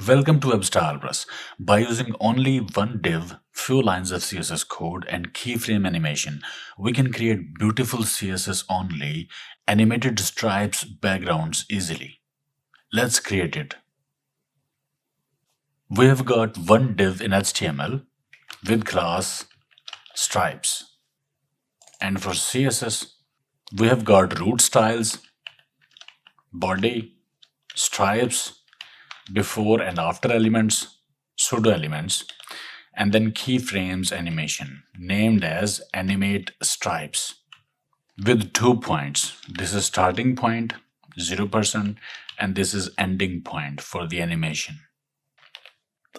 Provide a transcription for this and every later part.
Welcome to WebStyleBrush. By using only one div, few lines of CSS code, and keyframe animation, we can create beautiful CSS only animated stripes backgrounds easily. Let's create it. We have got one div in HTML with class stripes. And for CSS, we have got root styles, body, stripes, before and after elements, pseudo elements, and then keyframes animation named as animate stripes with 2 points. This is starting point 0% and this is ending point for the animation.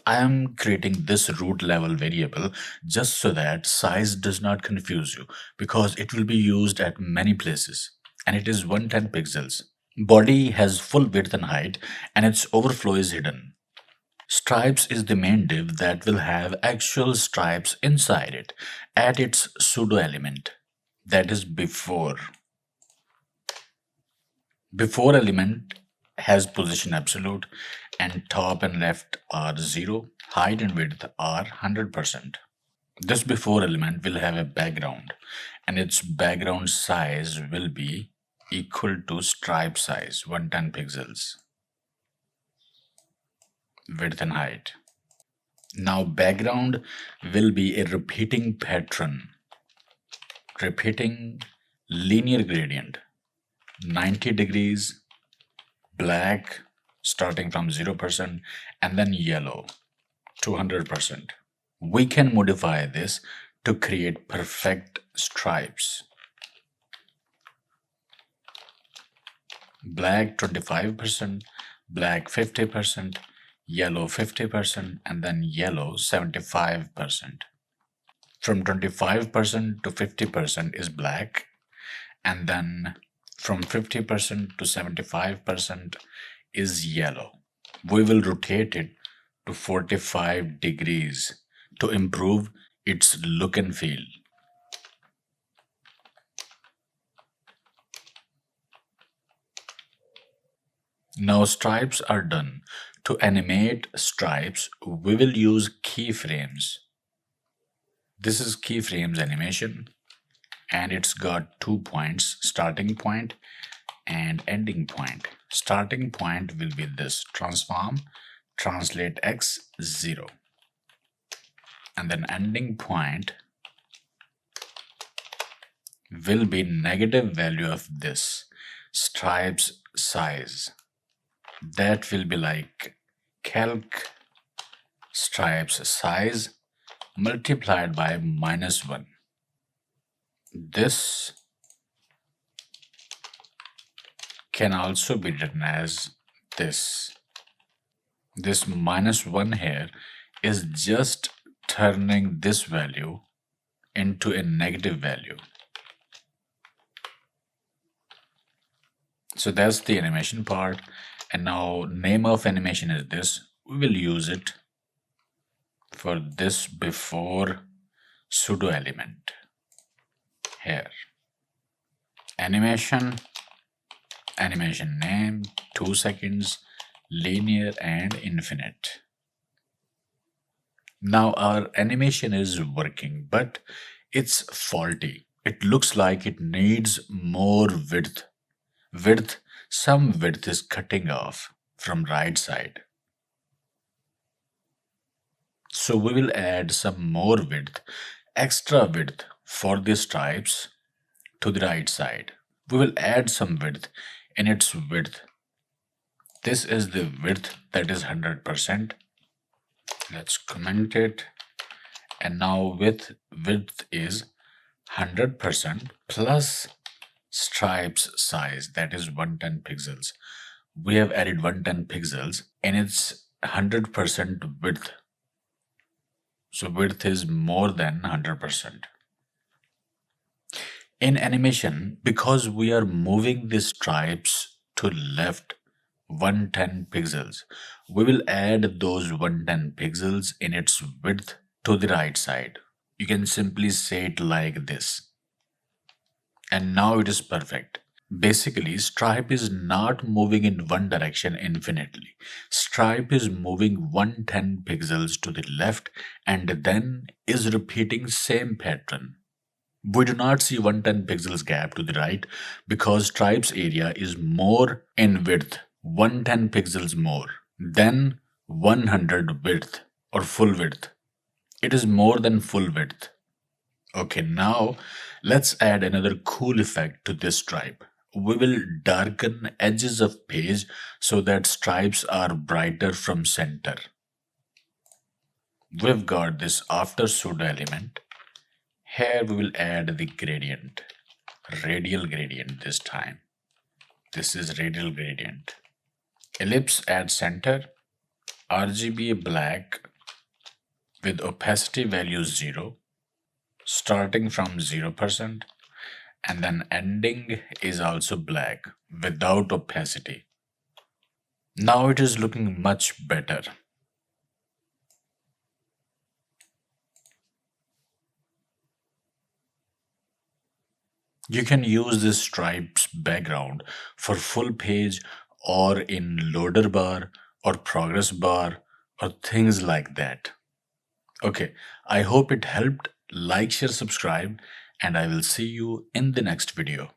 I am creating this root level variable just so that size does not confuse you because it will be used at many places and it is 110 pixels. Body has full width and height and its overflow is hidden. Stripes is the main div that will have actual stripes inside it at its pseudo element, that is before. Before element has position absolute and top and left are 0, height and width are 100%. This before element will have a background and its background size will be equal to stripe size 110 pixels, width and height. Now background will be a repeating pattern, repeating linear gradient, 90 degrees, black starting from 0% and then yellow 200%. We can modify this to create perfect stripes. Black 25%, black 50%, yellow 50%, and then yellow 75%. From 25% to 50% is black, and then from 50% to 75% is yellow. We will rotate it to 45 degrees to improve its look and feel. Now stripes are done. To animate stripes, we will use keyframes. This is keyframes animation and it's got 2 points, starting point and ending point. Starting point will be this transform, translate x 0. And then ending point will be negative value of this stripes size. That will be like calc stripes size multiplied by -1. This can also be written as this. This -1 here is just turning this value into a negative value. So that's the animation part. And now name of animation is this. We will use it for this before pseudo element here. Animation name 2 seconds, linear and infinite. Now our animation is working, but it's faulty. It looks like it needs more width. Some width is cutting off from right side. So we will add some more width, extra width for the stripes to the right side. We will add some width in its width. This is the width that is 100%. Let's comment it. And now width is 100% plus stripes size, that is 110 pixels. We have added 110 pixels and it's 100% width. So width is more than 100%. In animation, because we are moving the stripes to left 110 pixels, we will add those 110 pixels in its width to the right side. You can simply say it like this. And now it is perfect. Basically, stripe is not moving in one direction infinitely. stripe is moving 110 pixels to the left and then is repeating same pattern. We do not see 110 pixels gap to the right because stripe's area is more in width, 110 pixels more than 100 width or full width. It is more than full width. Okay, now let's add another cool effect to this stripe. We will darken edges of page so that stripes are brighter from center. We've got this after pseudo element. Here we will add the gradient, radial gradient this time. This is radial gradient. Ellipse at center, RGB black with opacity value 0, starting from 0%, and then ending is also black without opacity. Now it is looking much better. You can use this stripes background for full page or in loader bar or progress bar or things like that. Okay, I hope it helped. Like, share, subscribe, and I will see you in the next video.